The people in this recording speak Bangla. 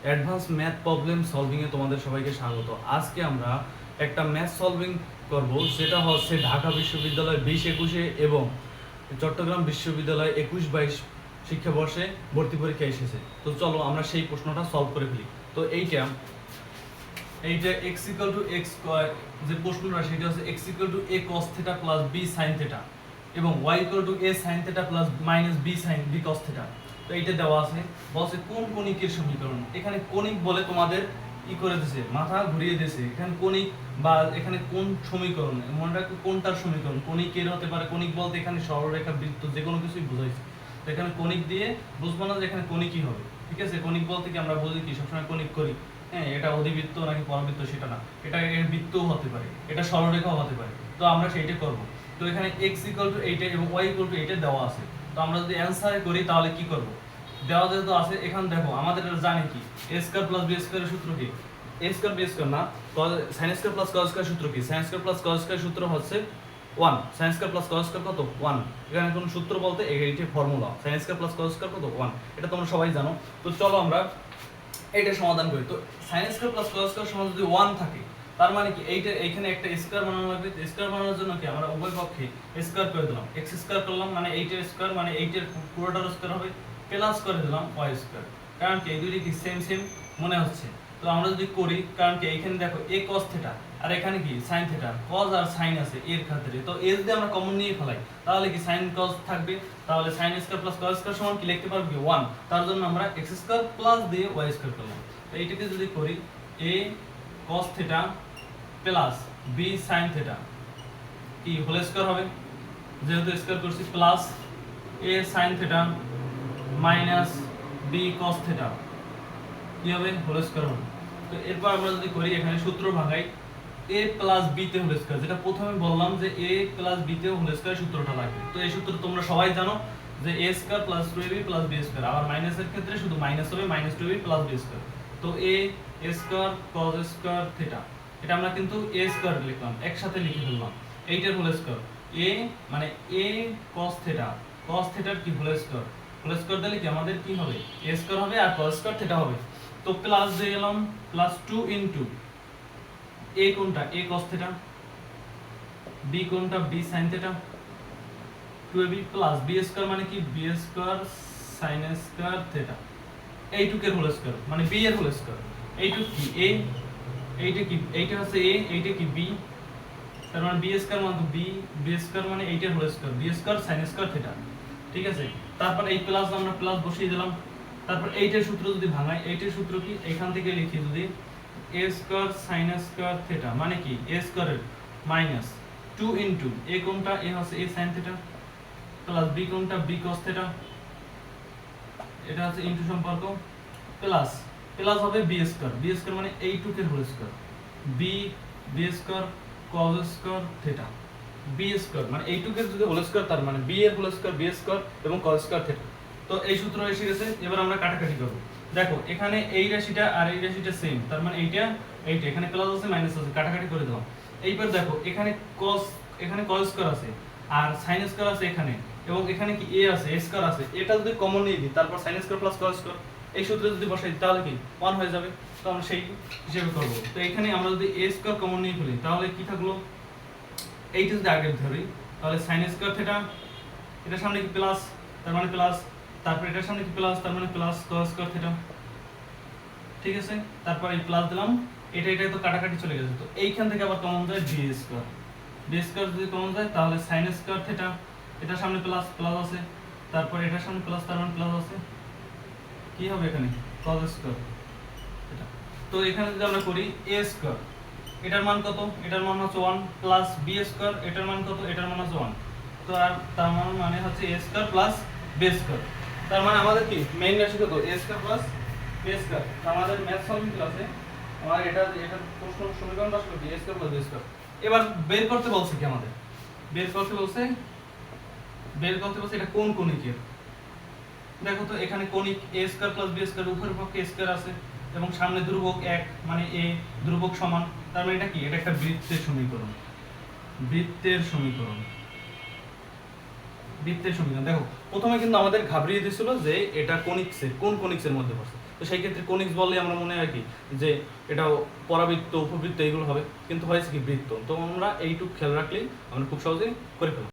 অ্যাডভান্স ম্যাথ প্রবলেম সলভিংয়ে তোমাদের সবাইকে স্বাগত। আজকে আমরা একটা ম্যাথ সলভিং করব, সেটা হচ্ছে ঢাকা বিশ্ববিদ্যালয় 20-21 এবং চট্টগ্রাম বিশ্ববিদ্যালয় 21-22 শিক্ষাবর্ষে ভর্তি পরীক্ষা এসেছে। তো চলো আমরা সেই প্রশ্নটা সলভ করে ফেলি। তো এইটা এক্স ইকুয়াল টু এক্স, যে প্রশ্নটা সেটা হচ্ছে x equal to a cos theta plus b sine theta এবং y equal to a sine theta plus minus b cos theta. তো এইটা দেওয়া আছে, বলছে কোন কণিকের সমীকরণ। এখানে কণিক বলে তোমাদের ই করে দিয়েছে, মাথা ঘুরিয়ে দিয়েছে। এখানে কণিক বা এখানে কোন সমীকরণ, মনে রাখো কোনটার সমীকরণ। কণিকের হতে পারে, কণিক বলতে এখানে সরলরেখা, বৃত্ত, যে কোনো কিছুই বোঝাইছে। তো এখানে কণিক দিয়ে বুঝবো না যে এখানে কণিকই হবে, ঠিক আছে। কণিক বলতে কি আমরা বুঝি কি সবসময় কণিক করি, হ্যাঁ, এটা অধিবৃত্ত নাকি পরাবৃত্ত সেটা না, এটা বৃত্তও হতে পারে, এটা সরলরেখাও হতে পারে। তো আমরা সেইটা করব। তো এখানে এক্স ইকুয়াল টু এইটা এবং ওয়াই ইকুয়াল টু এইটা দেওয়া আছে। তো আমরা যদি অ্যান্সার করি তাহলে কি করব, দেওয়া যেহেতু আছে, এখানে দেখো আমাদের জানি কি এ স্কয়ার প্লাস বি স্কয়ারের সূত্র কি, এ স্কয়ার বি স্কয়ার না, sine square plus cos square সূত্র কি, sine square plus cos square সূত্র হচ্ছে 1, sine square plus cos square কত 1। এখানে কোন সূত্র বলতে এইটা formula, sine square plus cos square কত 1, এটা তোমরা সবাই জানো। তো চলো আমরা এইটা সমাধান করি। তো sine square plus cos square সমান যদি 1 থাকে, তার মানে কি এইটা এইখানে একটা স্কয়ার বানানো লাগবে। স্কয়ার বানানোর জন্য কি আমরা উভয় পক্ষে স্কয়ার করে দিলাম, এক্স স্কয়ার করলাম, মানে এইটার স্কয়ার মানে এইটার পুরোটার স্কয়ার হবে, প্লাস করে দিলাম ওয়াই স্কয়ার। কারণ কি এই দুইটা কি সেম সেম মনে হচ্ছে। তো আমরা যদি করি, কারণ কি এখানে দেখো এ cos থিটা আর এখানে কি sin থিটা, cos আর sin আছে এর ক্ষেত্রে। তো এর যদি আমরা কমন নিয়ে ফেলাই তাহলে কি sin cos থাকবে, তাহলে sin square plus cos square সমান কি লিখতে পারবো কি 1। তার জন্য আমরা x স্কয়ার প্লাস দিয়ে y স্কয়ার করলাম। তো এইটাকে যদি করি a cos theta plus b sin theta কি হোল স্কয়ার হবে, যেহেতু স্কয়ার করছি, plus a sin theta minus b cos theta কি হবে, হোল স্কয়ার হবে। তো এরপর আমরা যদি করি এখানে সূত্র ভাঙাই, a প্লাস b তে হোল স্কয়ার, যেটা প্রথমে বললাম যে a প্লাস b তে হোল স্কয়ার সূত্রটা লাগবে। তো এই সূত্র তোমরা সবাই জানো যে a square plus 2ab plus b square, আবার মাইনাসের ক্ষেত্রে শুধু মাইনাস হবে, minus 2ab plus b square. তো a square cos square theta, এটা আমরা কিন্তু a স্কয়ার লিখলাম, একসাথে লিখে ফেললাম। এইটার হোল স্কয়ার a মানে a cos থিটা, cos থিটার কি হোল স্কয়ার, হোল স্কয়ার দিলে কি আমাদের কি হবে, a স্কয়ার হবে আর cos স্কয়ার থিটা হবে। তো প্লাস দিয়ে গেলাম, প্লাস 2 ইনটু a কোনটা a cos থিটা, b কোনটা b sin theta, 2ab plus b square মানে কি b square sin square theta, এইটুকের হোল স্কয়ার মানে b এর হোল স্কয়ার। এইটুক কি a, এইটা কি, এইটা হচ্ছে a, এইটা কি b, তার মানে b স্কয়ার মানে b স্কয়ার মানে এইটার whole square, b square sin square theta, ঠিক আছে। তারপর এই প্লাস আমরা প্লাস বসিয়ে দিলাম। তারপর এইটার সূত্র যদি ভাঙাই, এইটার সূত্র কি এখান থেকে লিখি যদি a square sin square theta মানে কি a স্কয়ারের মাইনাস 2 ইনটু a কোনটা a হচ্ছে a sin theta plus b কোনটা b cos থিটা, এটা হচ্ছে ইনটু সম্পর্ক, প্লাস প্লাস হবে b স্কয়ার মানে এইটুকের whole square, b square cos square theta, b square মানে এইটুকের যদি হোল স্কয়ার, তার মানে b এর হোল স্কয়ার b স্কয়ার এবং cos স্কয়ার থিটা। তো এই সূত্র এসে গেছে। এবার আমরা কাটাকাটি করব। দেখো এখানে এই রাশিটা আর এই রাশিটা সেম, তার মানে এইটা এইটা এখানে প্লাস আছে মাইনাস আছে, কাটাকাটি করে দিলাম। এইবার দেখো এখানে cos স্কয়ার আছে আর sin স্কয়ার আছে এখানে, এবং এখানে কি a আছে a স্কয়ার আছে, এটা যদি কমন নিয়ে দিই তারপর sin square plus cos square এই সূত্রে যদি বসাই তাহলে কি 1 হয়ে যাবে। তো আমরা সেই হিসেবে করব। তো এখানে আমরা যদি a স্কয়ার কমন নিয়ে ফেলি তাহলে কি থাকলো, এইটা যদি আগে ধরি তাহলে sin স্কয়ার থিটা, এটার সামনে কি প্লাস, তার মানে প্লাস, তারপর এটার সামনে কি প্লাস, তার মানে প্লাস cos স্কয়ার থিটা, ঠিক আছে। তারপর এই প্লাস দিলাম, এটা তো কাটাকাটি চলে গেছে। তো এইখান থেকে আবার কমন যায় b স্কয়ার যদি কমন যায় তাহলে sin স্কয়ার থিটা, এটার সামনে প্লাস প্লাস আছে, তারপর এটার সামনে প্লাস, তার মানে প্লাস আছে, কি হবে এখানে cos স্কয়ার থিটা। তো এখানে যদি আমরা করি a স্কয়ার, এটার মান কত, এটার মান হচ্ছে 1 প্লাস b স্কয়ার, এটার মান কত, এটার মান হচ্ছে 1। তো আর তার মানে হচ্ছে a square plus b square, তার মানে আমাদের কি মেইন রাশি কত a square plus b square. আমাদের ম্যাথ সলভিং ক্লাসে আমার এটা প্রশ্ন সমীকরণ আসলো কি a square plus b square. এবার বের করতে বলছে কি আমাদের, বের করতে বলছে এটা কোন কণিকের। দেখো তো এখানে কণিক a square plus b square, উপরের পক্ষে স্কয়ার আছে এবং সামনে ধ্রুবক 1 মানে a, ধ্রুবক সমান, তার মানে এটা কি, এটা একটা বৃত্তের সমীকরণ, দেখো প্রথমে কিন্তু আমাদের ঘাবড়িয়ে দিয়েছিল যে এটা কোন কনিক্সের মধ্যে পড়ছে। তো সেই ক্ষেত্রে কনিক্স বললে আমরা মনে হয় কি যে এটা পরাবৃত্ত উপবৃত্ত এগুলো হবে, কিন্তু হয়েছে কি বৃত্ত। তো আমরা এইটুকু খেয়াল রাখলেই আমরা খুব সহজেই করে ফেলব।